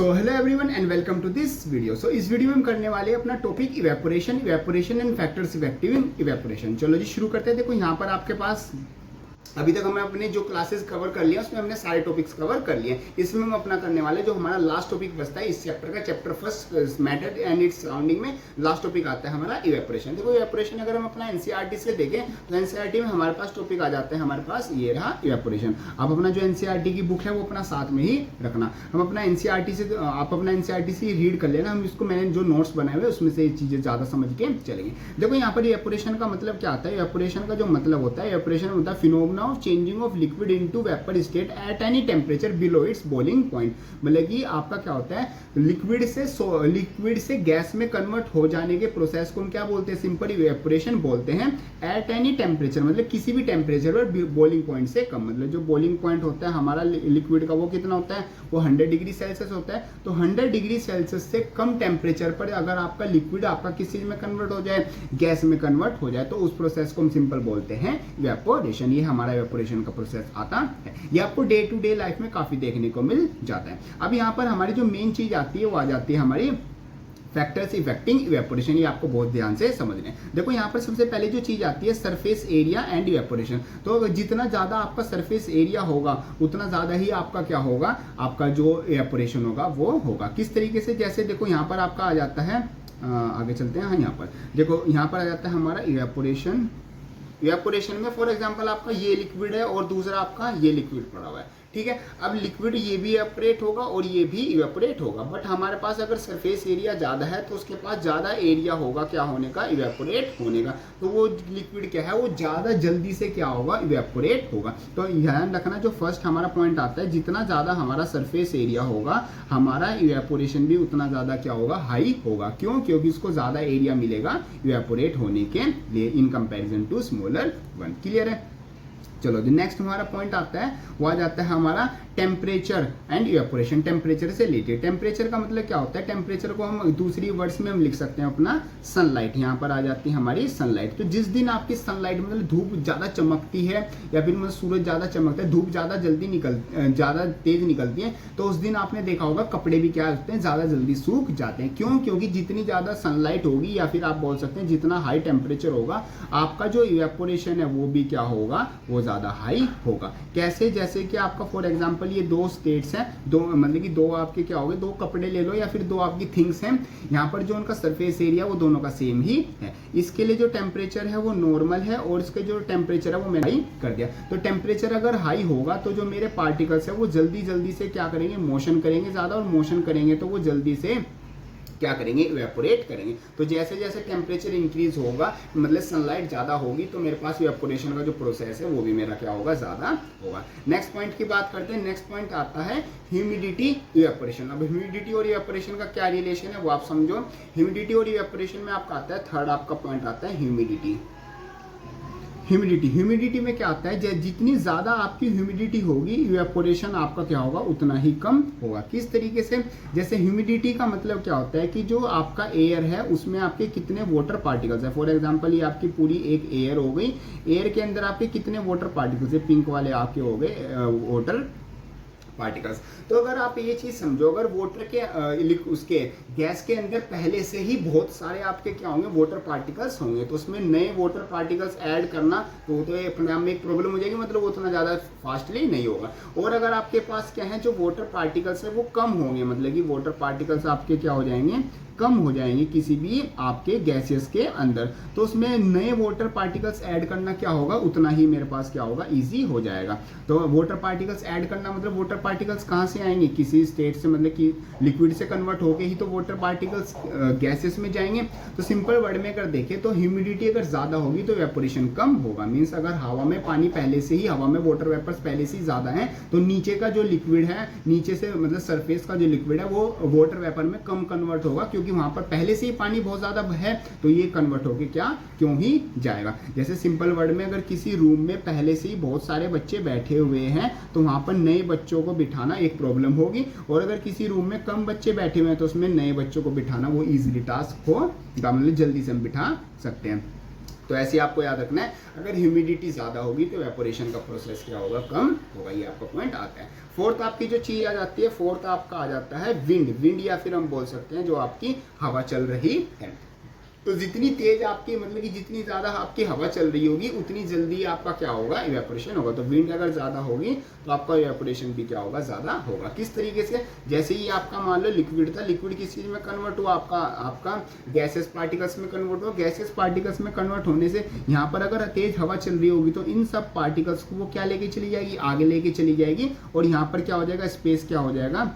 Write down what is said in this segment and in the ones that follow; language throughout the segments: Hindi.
So hello everyone and welcome to this video. So इस वीडियो में हम करने वाले हैं अपना topic evaporation and factors effective evaporation. चलो जी शुरू करते हैं। देखो यहाँ पर आपके पास अभी तक हमने अपने जो क्लासेस कवर कर लिया उसमें हमने सारे टॉपिक्स कवर कर लिए। इसमें हम अपना करने वाले जो हमारा लास्ट टॉपिक बचता है इस चैप्टर का, chapter first matter and its surrounding में लास्ट टॉपिक आता है हमारा इवेपोरेशन। देखो इवेपोरेशन अगर हम अपना एनसीईआरटी से देखें तो एनसीईआरटी में हमारे पास टॉपिक आ जाता है, हमारे पास ये रहा इवेपोरेशन। आप अपना जो एनसीईआरटी की बुक है वो अपना साथ में ही रखना। हम अपना एनसीईआरटी से आप अपना एनसीईआरटी से रीड कर लेना। हम इसको मैंने जो नोट्स बनाए हुए उसमें से ये चीजें ज्यादा समझ के चलेंगे। देखो यहाँ पर इवेपोरेशन का मतलब क्या आता है। इवेपोरेशन का जो मतलब होता है, इवेपोरेशन होता है phenomena of changing of liquid into vapour state at any temperature below it's boiling point. मतलब कि आपका क्या होता है, लिक्विड से गैस में कन्वर्ट हो जाने के प्रोसेस को हम क्या बोलते हैं, सिंपल इवेपोरेशन बोलते हैं। एट एनी टेम्परेचर मतलब किसी भी टेम्परेचर पर बॉइलिंग पॉइंट से कम। मतलब जो बॉइलिंग पॉइंट होता है हमारा लिक्विड का वो कितना होता है, वो 100 डिग्री सेल्सियस होता है। तो 100 डिग्री सेल्सियस से कम टेम्परेचर पर अगर आपका लिक्विड आपका किस चीज में कन्वर्ट हो जाए, गैस में कन्वर्ट हो जाए, तो उस प्रोसेस को हम सिंपल बोलते हैं इवेपोरेशन। ये हमारा इवेपोरेशन का प्रोसेस आता है। ये आपको डे टू डे लाइफ में काफी देखने को मिल जाता है। अब यहाँ पर हमारी जो मेन चीज आती है वो आ जाती है हमारी फैक्टर्स इफेक्टिंग इवेपोरेशन। ये आपको बहुत ध्यान से समझना है। देखो यहाँ पर सबसे पहले जो चीज आती है सरफेस एरिया एंड इवेपोरेशन। तो जितना ज्यादा आपका सरफेस एरिया होगा उतना ज्यादा ही आपका क्या होगा, आपका जो इवेपोरेशन होगा वो होगा। किस तरीके से, जैसे देखो यहाँ पर आपका आ जाता है, आगे चलते हैं। हाँ यहाँ पर देखो, यहाँ पर आ जाता है हमारा इवेपोरेशन। इवेपोरेशन में फॉर एग्जांपल आपका ये लिक्विड है और दूसरा आपका ये लिक्विड पड़ा हुआ है, ठीक है। अब लिक्विड ये भी इवेपोरेट होगा और ये भी इवेपोरेट होगा, बट हमारे पास अगर सरफेस एरिया ज्यादा है तो उसके पास ज्यादा एरिया होगा क्या होने का, इवेपोरेट होने का। तो वो लिक्विड क्या है, वो ज्यादा जल्दी से क्या होगा, इवेपोरेट होगा। तो ध्यान रखना, जो फर्स्ट हमारा पॉइंट आता है, जितना ज्यादा हमारा सरफेस एरिया होगा हमारा इवेपोरेशन भी उतना ज्यादा क्या होगा, हाई होगा। क्यों? क्योंकि उसको ज्यादा एरिया मिलेगा इवेपोरेट होने के लिए in comparison to smaller one. Clear है? चलो जो नेक्स्ट हमारा पॉइंट आता है वो आ जाता है हमारा टेम्परेचर एंड इवेपोरेशन। टेम्परेचर से रिलेटेड, टेम्परेचर का मतलब क्या होता है, टेम्परेचर को हम दूसरी वर्ड्स में हम लिख सकते हैं अपना सनलाइट। यहाँ पर आ जाती है हमारी सनलाइट। तो जिस दिन आपकी सनलाइट मतलब धूप ज्यादा चमकती है या फिर मतलब सूरज ज्यादा चमकता है, धूप ज्यादा तेज निकलती है, तो उस दिन आपने देखा होगा कपड़े भी क्या होते हैं, ज्यादा जल्दी सूख जाते हैं। क्यों? क्योंकि जितनी ज्यादा सनलाइट होगी या फिर आप बोल सकते हैं जितना हाई टेम्परेचर होगा आपका जो इवेपोरेशन है वो भी क्या होगा, वो ज्यादा हाई होगा। कैसे? जैसे कि आपका फॉर एग्जांपल ये दो स्टेट्स हैं, दो मतलब कि दो आपके क्या हो गए, दो कपड़े ले लो या फिर दो आपकी थिंग्स हैं। यहाँ पर जो उनका सरफेस एरिया वो दोनों का सेम ही है। इसके लिए जो टेम्परेचर है वो नॉर्मल है और इसके जो टेम्परेचर है वो मैंने हाई कर दिया। तो टेम्परेचर अगर हाई होगा तो जो मेरे पार्टिकल्स है वो जल्दी से क्या करेंगे, मोशन करेंगे ज्यादा, और मोशन करेंगे तो वो जल्दी से क्या करेंगे, इवेपोरेट करेंगे। तो जैसे जैसे टेम्परेचर इंक्रीज होगा मतलब सनलाइट ज्यादा होगी तो मेरे पास इवेपोरेशन का जो प्रोसेस है वो भी मेरा क्या होगा, ज्यादा होगा। नेक्स्ट पॉइंट की बात करते हैं। नेक्स्ट पॉइंट आता है ह्यूमिडिटी इवेपोरेशन। अब ह्यूमिडिटी और इवेपोरेशन का क्या रिलेशन है वो आप समझो। ह्यूमिडिटी और इवेपोरेशन में आपका आता है, थर्ड आपका पॉइंट आता है ह्यूमिडिटी। ह्यूमिडिटी में क्या आता है, जितनी ज्यादा आपकी ह्यूमिडिटी होगी इवेपोरेशन आपका क्या होगा, उतना ही कम होगा। किस तरीके से, जैसे ह्यूमिडिटी का मतलब क्या होता है कि जो आपका एयर है उसमें आपके कितने वाटर पार्टिकल्स है। फॉर एग्जांपल ये आपकी पूरी एक एयर हो गई, एयर के अंदर आपके कितने वाटर पार्टिकल्स है, पिंक वाले आपके हो गए वाटर पार्टिकल्स। तो अगर आप ये चीज समझो, अगर वाटर के उसके गैस के अंदर पहले से ही बहुत सारे आपके क्या होंगे, वाटर पार्टिकल्स होंगे, तो उसमें नए वाटर पार्टिकल्स ऐड करना तो ये अपने आप में एक प्रॉब्लम हो जाएगी, मतलब उतना ज्यादा फास्टली नहीं होगा। और अगर आपके पास क्या है, जो वाटर पार्टिकल्स है वो कम होंगे, मतलब कि वाटर पार्टिकल्स आपके क्या हो जाएंगे, कम हो जाएंगे किसी भी आपके गैसेस के अंदर, तो उसमें नए वाटर पार्टिकल्स ऐड करना क्या होगा, उतना ही मेरे पास क्या होगा, इजी हो जाएगा। तो वाटर पार्टिकल्स ऐड करना मतलब वाटर पार्टिकल्स कहाँ से आएंगे, किसी स्टेट से, मतलब कि लिक्विड से कन्वर्ट होके ही तो वाटर पार्टिकल्स गैसेस में जाएंगे। तो सिंपल वर्ड में अगर देखें तो ह्यूमिडिटी अगर ज्यादा होगी तो इवेपोरेशन कम होगा। मीन्स अगर हवा में पानी पहले से ही, हवा में वाटर वेपर्स पहले से ही ज्यादा है तो नीचे का जो लिक्विड है, नीचे से मतलब सरफेस का जो लिक्विड है वो वाटर वेपर में कम कन्वर्ट होगा, क्योंकि वहां पर पहले से ही पानी बहुत ज्यादा है तो ये कन्वर्ट होके क्या, क्यों ही जाएगा। जैसे सिंपल वर्ड में अगर किसी रूम में पहले से ही बहुत सारे बच्चे बैठे हुए हैं तो वहां पर नए बच्चों को बिठाना एक प्रॉब्लम होगी, और अगर किसी रूम में कम बच्चे बैठे हुए हैं तो उसमें नए बच्चों को बिठाना वो इजीली टास्क होगा, मतलब जल्दी से हम बिठा सकते हैं। तो ऐसे आपको याद रखना है, अगर ह्यूमिडिटी ज़्यादा होगी तो इवेपोरेशन का प्रोसेस क्या होगा, कम होगा। ये आपका पॉइंट आता है। फोर्थ आपकी जो चीज़ आ जाती है, फोर्थ आपका आ जाता है विंड। विंड या फिर हम बोल सकते हैं जो आपकी हवा चल रही है। तो जितनी तेज आपकी मतलब कि जितनी ज़्यादा आपकी हवा चल रही होगी उतनी जल्दी आपका क्या होगा, इवेपोरेशन होगा। तो विंड अगर ज़्यादा होगी तो आपका इवेपोरेशन भी क्या होगा, ज़्यादा होगा। किस तरीके से, जैसे ही आपका मान लो लिक्विड था, लिक्विड किस चीज़ में कन्वर्ट हुआ, आपका गैसेस पार्टिकल्स में कन्वर्ट हुआ। गैसेस पार्टिकल्स में कन्वर्ट होने से यहाँ पर अगर तेज हवा चल रही होगी तो इन सब पार्टिकल्स को वो क्या लेके चली जाएगी, आगे लेके चली जाएगी। और यहाँ पर क्या हो जाएगा, स्पेस क्या हो जाएगा,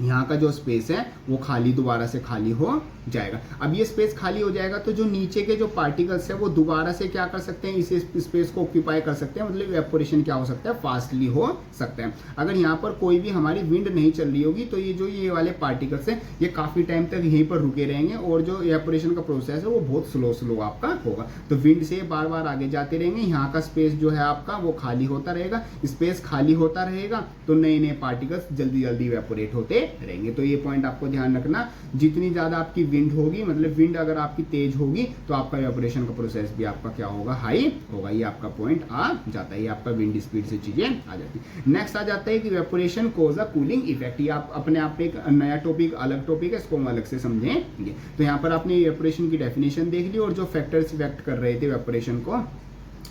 यहाँ का जो स्पेस है वो खाली दोबारा से खाली हो जाएगा। अब ये स्पेस खाली हो जाएगा तो जो नीचे के जो पार्टिकल्स है वो दोबारा से क्या कर सकते हैं, इस स्पेस को ऑक्यूपाई कर सकते हैं। मतलब इवेपोरेशन क्या हो सकता है, फास्टली हो सकता है। अगर यहाँ पर कोई भी हमारी विंड नहीं चल रही होगी तो ये वाले पार्टिकल्स हैं ये काफ़ी टाइम तक यहीं पर रुके रहेंगे और जो इवेपोरेशन का प्रोसेस है वो बहुत स्लो आपका होगा। तो विंड से बार बार आगे जाते रहेंगे, यहाँ का स्पेस जो है आपका वो खाली होता रहेगा। स्पेस खाली होता रहेगा तो नए नए पार्टिकल्स जल्दी इवेपोरेट होते रहेंगे। तो ये पॉइंट आपको ध्यान रखना, जितनी ज़्यादा आपकी विंड होगी, मतलब विंड अगर आपकी तेज होगी तो आपका इवेपोरेशन का प्रोसेस भी आपका क्या होगा, हाई होगा। ये आपका पॉइंट आ जाता है, ये आपका विंड स्पीड से चीजें आ जाती है। नेक्स्ट आ जाता है कि evaporation cause a cooling effect. ये आप अपने आप में एक नया टॉपिक, अलग टॉपिक है, इसको हम अलग से समझेंगे। तो यहाँ पर आपने इवेपोरेशन की डेफिनेशन देख ली और जो फैक्टर्स इफेक्ट कर रहे थे इवेपोरेशन को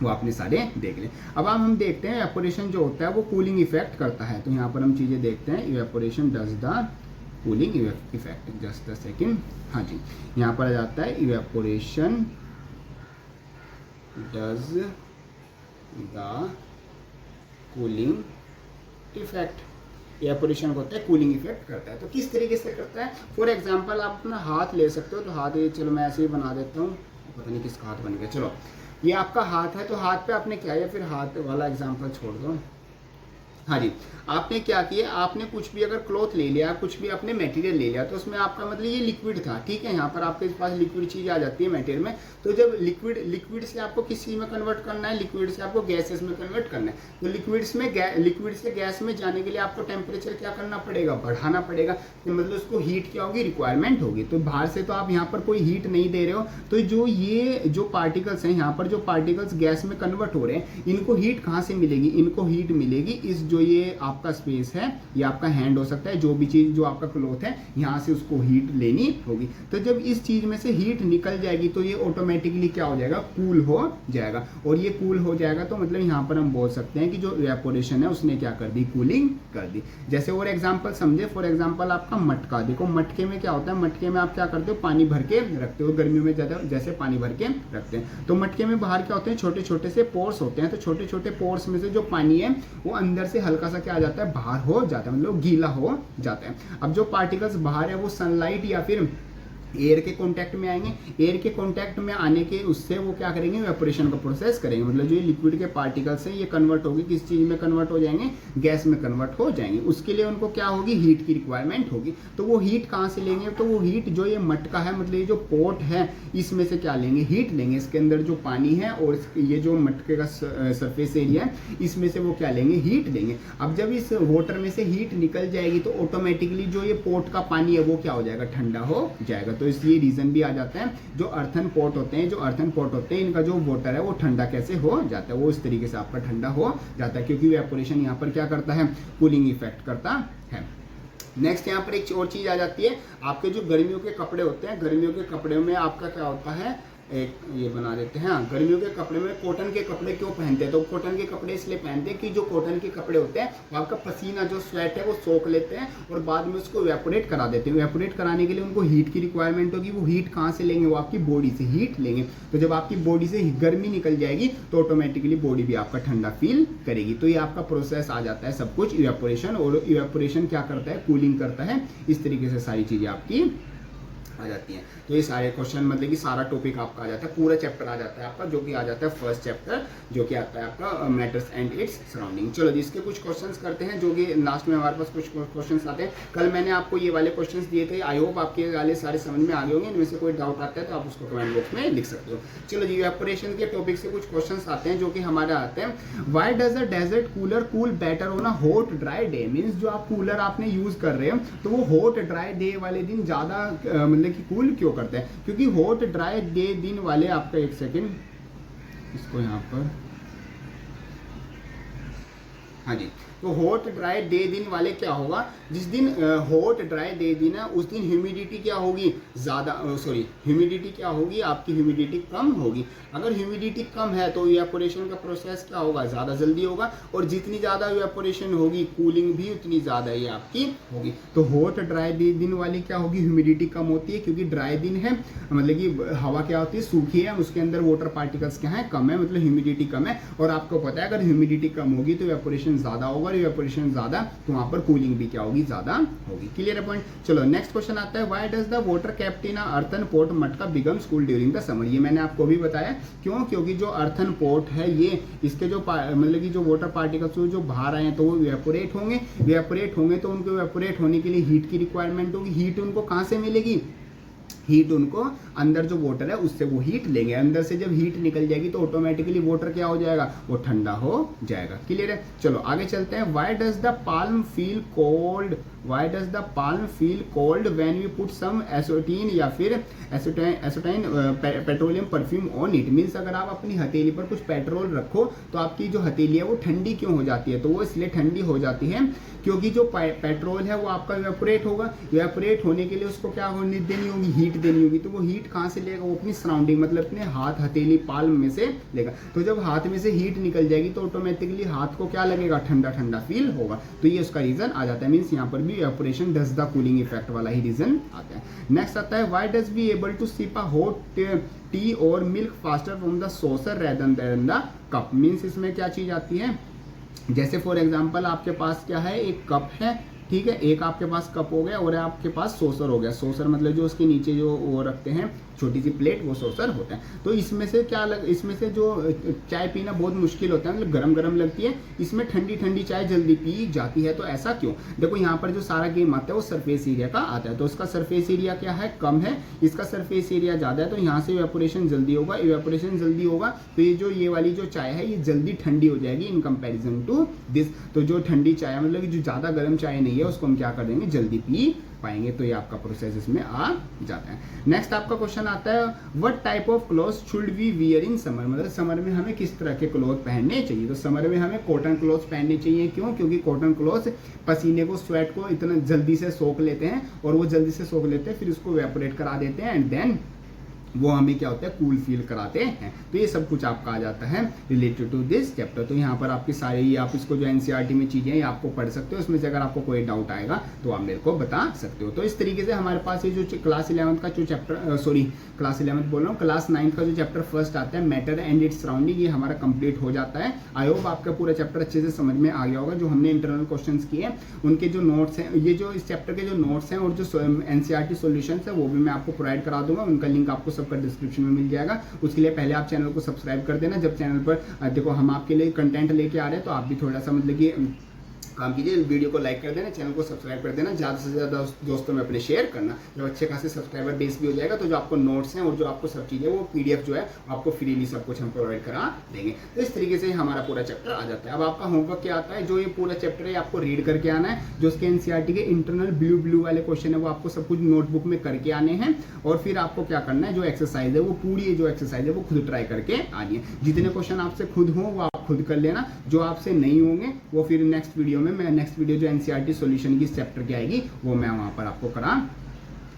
वो आपने सारे देख ले। अब हम देखते हैं इवेपोरेशन जो होता है वो कूलिंग इफेक्ट करता है। तो यहाँ पर हम चीजें देखते हैं, evaporation does the cooling effect. Just a second, हाँ जी, यहाँ पर आ जाता है evaporation does the cooling effect. Evaporation होता है कूलिंग इफेक्ट करता है। तो किस तरीके से करता है, फॉर एग्जांपल आप अपना हाथ ले सकते हो। तो हाथ ये, चलो मैं ऐसे ही बना देता हूँ, पता नहीं किसका हाथ बन गया। चलो ये आपका हाथ है, तो हाथ पे आपने क्या, या फिर हाथ वाला एग्जांपल छोड़ दो। हाँ जी, आपने क्या किया, आपने कुछ भी अगर क्लॉथ ले लिया, कुछ भी आपने मटेरियल ले लिया, तो उसमें आपका मतलब ये लिक्विड था, ठीक है। यहाँ पर आपके पास लिक्विड चीज़ आ जाती है मटेरियल में। तो जब लिक्विड से आपको किस चीज़ में कन्वर्ट करना है, लिक्विड से आपको गैसेस में कन्वर्ट करना है। तो लिक्विड से गैस में जाने के लिए आपको टेम्परेचर क्या करना पड़ेगा, बढ़ाना पड़ेगा। तो मतलब उसको हीट क्या होगी, रिक्वायरमेंट होगी। तो बाहर से तो आप यहाँ पर कोई हीट नहीं दे रहे हो, तो जो पार्टिकल्स हैं यहाँ पर, जो पार्टिकल्स गैस में कन्वर्ट हो रहे हैं, इनको हीट कहाँ से मिलेगी, इनको हीट मिलेगी इस जो ये आपका स्पेस है, ये आपका हैंड हो सकता है, जो भी चीज जो आपका क्लॉथ है, यहाँ से उसको हीट लेनी होगी। तो जब इस चीज में से हीट निकल जाएगी तो ये ऑटोमेटिकली क्या हो जाएगा, कूल हो जाएगा। और ये कूल हो जाएगा तो मतलब यहाँ पर हम बोल सकते हैं कि जो इवेपोरेशन है उसने क्या कर दी, कूलिंग कर दी। जैसे और एग्जांपल समझे, फॉर एग्जांपल आपका मटका देखो, मटके में क्या होता है, मटके में आप क्या करते हो, पानी भर के रखते हो। गर्मियों में ज्यादा जैसे पानी भर के रखते हैं, तो मटके में बाहर क्या होते हैं, छोटे छोटे से पोर्स होते हैं। तो छोटे छोटे पोर्स में से जो पानी है वो अंदर से हल्का सा क्या आ जाता है, बाहर हो जाता है, मतलब गीला हो जाता है। अब जो पार्टिकल्स बाहर है वो सनलाइट या फिर एयर के कांटेक्ट में आएंगे। एयर के कांटेक्ट में आने के उससे वो क्या करेंगे, इवेपोरेशन का प्रोसेस करेंगे। मतलब जो ये लिक्विड के पार्टिकल्स हैं ये कन्वर्ट होगी, किस चीज में कन्वर्ट हो जाएंगे, गैस में कन्वर्ट हो जाएंगे। उसके लिए उनको क्या होगी, हीट की रिक्वायरमेंट होगी। तो वो हीट कहाँ से लेंगे, तो वो हीट जो ये मटका है, मतलब ये जो पोट है, इसमें से क्या लेंगे, हीट लेंगे। इसके अंदर जो पानी है और ये जो मटके का सरफेस एरिया है, इसमें से वो क्या लेंगे, हीट लेंगे। अब जब इस वाटर में से हीट निकल जाएगी तो ऑटोमेटिकली जो ये पोट का पानी है वो क्या हो जाएगा, ठंडा हो जाएगा। तो इसलिए रीजन भी आ जाता है, जो अर्थन पॉट होते हैं, इनका जो वाटर है वो ठंडा कैसे हो जाता है, वो इस तरीके से आपका ठंडा हो जाता है, क्योंकि इवेपोरेशन यहाँ पर क्या करता है, कूलिंग इफेक्ट करता है। नेक्स्ट यहाँ पर एक और चीज आ जाती है, आपके जो गर्मियों के कपड़े होते हैं, गर्मियों के कपड़े में आपका क्या होता है, एक ये बना देते हैं। हाँ, गर्मियों के कपड़े में कॉटन के कपड़े क्यों पहनते हैं, तो कॉटन के कपड़े इसलिए पहनते हैं कि जो कॉटन के कपड़े होते हैं वो आपका पसीना जो स्वेट है वो सोख लेते हैं और बाद में उसको इवेपोरेट करा देते हैं। इवेपोरेट कराने के लिए उनको हीट की रिक्वायरमेंट होगी। वो हीट कहाँ से लेंगे, वो आपकी बॉडी से हीट लेंगे। तो जब आपकी बॉडी से गर्मी निकल जाएगी तो ऑटोमेटिकली बॉडी भी आपका ठंडा फील करेगी। तो ये आपका प्रोसेस आ जाता है सब कुछ इवेपोरेशन। और इवेपोरेशन क्या करता है, कूलिंग करता है। इस तरीके से सारी चीजें आपकी आ जाती हैं। तो ये सारे क्वेश्चन मतलब कि सारा टॉपिक आपका आ जाता है, पूरा चैप्टर आ जाता है आपका, जो कि आ जाता है फर्स्ट चैप्टर, जो कि आता है आपका मैटर्स एंड इट्स सराउंडिंग। चलो जी, इसके कुछ क्वेश्चंस करते हैं, जो कि लास्ट में हमारे पास कुछ क्वेश्चंस आते हैं। कल मैंने आपको ये वाले क्वेश्चंस दिए थे, आई होप आपके वाले सारे समझ में आ गए होंगे। इनमें से कोई डाउट आता है तो आप उसको कमेंट बॉक्स में लिख सकते हो। चलो जी, इवेपोरेशन के टॉपिक से कुछ क्वेश्चंस आते हैं जो कि हमारे आते हैं। Why does a desert cooler cool better on a hot dry day. Means जो आप कूलर आपने यूज कर रहे हो तो वो हॉट ड्राई डे वाले दिन ज्यादा मतलब मतलब कि कूल क्यों करता है, क्योंकि हॉट ड्राई डे दिन वाले, आपका एक सेकेंड इसको यहाँ पर, हाँ जी, तो हॉट ड्राई डे दिन वाले क्या होगा, जिस दिन हॉट ड्राई डे दिन है उस दिन ह्यूमिडिटी क्या होगी, ज़्यादा, सॉरी ह्यूमिडिटी क्या होगी, आपकी ह्यूमिडिटी कम होगी। अगर ह्यूमिडिटी कम है तो इवेपोरेशन का प्रोसेस क्या होगा, ज़्यादा जल्दी होगा, और जितनी ज़्यादा इवेपोरेशन होगी कूलिंग भी उतनी ज़्यादा ही आपकी होगी। तो हॉट ड्राई डे दिन वाली क्या होगी, ह्यूमिडिटी कम होती है, क्योंकि ड्राई दिन है, मतलब कि हवा क्या होती है, सूखी है, उसके अंदर वाटर पार्टिकल्स क्या है, कम है, मतलब ह्यूमिडिटी कम है। और आपको पता है अगर ह्यूमिडिटी कम होगी तो इवेपोरेशन ज़्यादा होगा, इवेपोरेशन ज्यादा तो वहां पर कूलिंग भी क्या होगी, ज्यादा होगी। क्लियर है पॉइंट। चलो नेक्स्ट क्वेश्चन आता है, why does the water kept in earthen pot मटका becomes cool during the summer. ये मैंने आपको भी बताया, क्यों, क्योंकि जो अर्थन पॉट है ये, इसके जो मतलब कि जो वाटर पार्टिकल्स जो बाहर आए हैं तो वो इवेपोरेट होंगे, तो उनको इवेपोरेट होने के लिए हीट की रिक्वायरमेंट होगी। हीट उनको कहाँ से मिलेगी, हीट उनको अंदर जो वाटर है उससे वो हीट लेंगे, अंदर से जब हीट निकल जाएगी तो ऑटोमेटिकली वाटर क्या हो जाएगा, वो ठंडा हो जाएगा। क्लियर है। चलो आगे चलते हैं, why does the palm feel cold, why does the palm feel cold when we put some acetone या फिर acetone petroleum perfume on it. Means अगर आप अपनी हथेली पर कुछ पेट्रोल रखो तो आपकी जो हथेली है वो ठंडी क्यों हो जाती है, तो वो इसलिए ठंडी हो जाती है क्योंकि जो पेट्रोल है वो आपका इवेपोरेट होगा, इवेपोरेट होने के लिए उसको क्या होने देनी होगी, हीट देनी होगी। तो वो हीट कहाँ से लेगा, वो अपनी सराउंडिंग मतलब अपने हाथ हथेली पाल्म में से लेगा। तो जब हाथ में से हीट निकल जाएगी तो ऑटोमेटिकली हाथ को क्या लगेगा, ठंडा ठंडा फील होगा। तो ये उसका रीजन आ जाता है। मीन्स यहाँ पर भी evaporation does the cooling effect वाला ही रीजन आता है। नेक्स्ट आता है, why does we able to sip a hot tea और milk faster from the saucer rather than the cup. Means इसमें क्या चीज आती है, जैसे फॉर एग्जांपल आपके पास क्या है, एक कप है, ठीक है, एक आपके पास कप हो गया और आपके पास सोसर हो गया। सोसर मतलब जो उसके नीचे जो वो रखते हैं छोटी सी प्लेट, वो सोसर होता है। तो इसमें से क्या इसमें से जो चाय पीना बहुत मुश्किल होता है, मतलब गरम गरम लगती है, इसमें ठंडी ठंडी चाय जल्दी पी जाती है। तो ऐसा क्यों, देखो यहाँ पर जो सारा गेम आता है वो सरफेस एरिया का आता है। तो उसका सरफेस एरिया क्या है, कम है, इसका सरफेस एरिया ज़्यादा है, तो यहाँ से इवेपोरेशन जल्दी होगा, इवेपोरेशन जल्दी होगा तो ये वाली जो चाय है ये जल्दी ठंडी हो जाएगी इन कंपेरिजन टू दिस। तो जो ठंडी चाय मतलब कि जो ज़्यादा गर्म चाय नहीं है उसको हम क्या कर देंगे, जल्दी पी पाएंगे। तो ये आपका प्रोसेस इसमें आ जाता है। नेक्स्ट आपका क्वेश्चन आता है, what type of cloth should we wear in summer. मतलब समर में हमें किस तरह के क्लॉथ पहनने चाहिए। तो समर में हमें कॉटन क्लॉथ पहनने चाहिए। क्यों, क्योंकि कॉटन क्लॉथ पसीने को, स्वेट को इतना जल्दी से सोख लेते हैं, और वो जल्दी से सोख लेते हैं, फिर उसको इवेपोरेट करा देते हैं, एंड देन वो हमें क्या होता है, कूल फील कराते हैं। तो ये सब कुछ आपका आ जाता है रिलेटेड टू दिस चैप्टर। तो यहाँ पर आपकी सारी, आप इसको जो एनसीईआरटी में चीज़ें हैं आपको पढ़ सकते हो, इसमें से अगर आपको कोई डाउट आएगा तो आप मेरे को बता सकते हो। तो इस तरीके से हमारे पास ये जो क्लास 11 का जो चैप्टर, सॉरी क्लास 11 बोल रहा हूँ, क्लास 9 का जो चैप्टर फर्स्ट आता है मैटर एंड इट्स सराउंडिंग, ये हमारा कंप्लीट हो जाता है। आई होप आपका पूरा चैप्टर अच्छे से समझ में आ गया होगा। जो हमने इंटरनल क्वेश्चंस किए हैं उनके जो नोट्स हैं, ये जो इस चैप्टर के जो नोट्स हैं और जो एनसीईआरटी सॉल्यूशंस है वो भी मैं आपको प्रोवाइड करा दूंगा। उनका लिंक आपको सबका डिस्क्रिप्शन में मिल जाएगा। उसके लिए पहले आप चैनल को सब्सक्राइब कर देना। जब चैनल पर देखो हम आपके लिए कंटेंट लेके आ रहे हैं तो आप भी थोड़ा सा मतलब कि काम कीजिए, वीडियो को लाइक कर देना, चैनल को सब्सक्राइब कर देना, ज़्यादा से ज़्यादा दोस्तों में अपने शेयर करना। जब अच्छे खासे सब्सक्राइबर बेस भी हो जाएगा तो जो आपको नोट्स हैं और जो आपको सब चीज़ें वो पीडीएफ जो है आपको फ्रीली सब कुछ हम प्रोवाइड करा देंगे। तो इस तरीके से हमारा पूरा चैप्टर आ जाता है। अब आपका होमवर्क क्या आता है, जो ये पूरा चैप्टर है आपको रीड करके आना है। जो उसके एनसीईआरटी के इंटरनल ब्लू वाले क्वेश्चन है वो आपको सब कुछ नोटबुक में करके आने हैं, और फिर आपको क्या करना है, जो एक्सरसाइज है वो पूरी जो एक्सरसाइज है वो खुद ट्राई करके आनी है। जितने क्वेश्चन आपसे खुद हों वो आप खुद कर लेना, जो आपसे नहीं होंगे वो फिर नेक्स्ट वीडियो में, मैं नेक्स्ट वीडियो जो एनसीईआरटी सॉल्यूशन की इस चैप्टर की आएगी वो मैं वहां पर आपको करा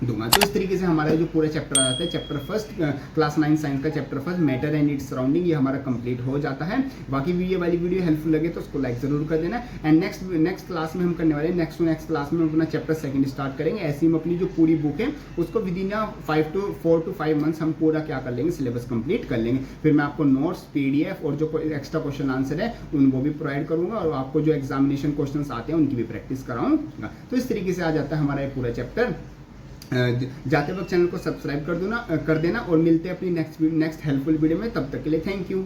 दूंगा। तो इस तरीके से हमारा जो पूरा चैप्टर आ जाता है, चैप्टर फर्स्ट क्लास 9 साइंस का chapter first matter and its surrounding, ये हमारा कंप्लीट हो जाता है। बाकी भी ये वाली वीडियो हेल्पफुल लगे तो उसको लाइक जरूर कर देना। एंड नेक्स्ट क्लास में हम करने वाले नेक्स्ट क्लास में अपना चैप्टर सेकंड स्टार्ट करेंगे। ऐसे ही हम अपनी जो पूरी बुक है उसको विद इन 4 to 5 मंथ्स हम पूरा क्या कर लेंगे, सिलेबस कंप्लीट कर लेंगे। फिर मैं आपको नोट्स, पीडीएफ और जो एक्स्ट्रा क्वेश्चन आंसर है उनको भी प्रोवाइड करूंगा, और आपको जो एग्जामिनेशन क्वेश्चन आते हैं उनकी भी प्रैक्टिस कराऊंगा। तो इस तरीके से आ जाता है हमारा ये पूरा चैप्टर। जाते वक्त चैनल को सब्सक्राइब कर देना और मिलते हैं अपनी नेक्स्ट हेल्पफुल वीडियो में। तब तक के लिए थैंक यू।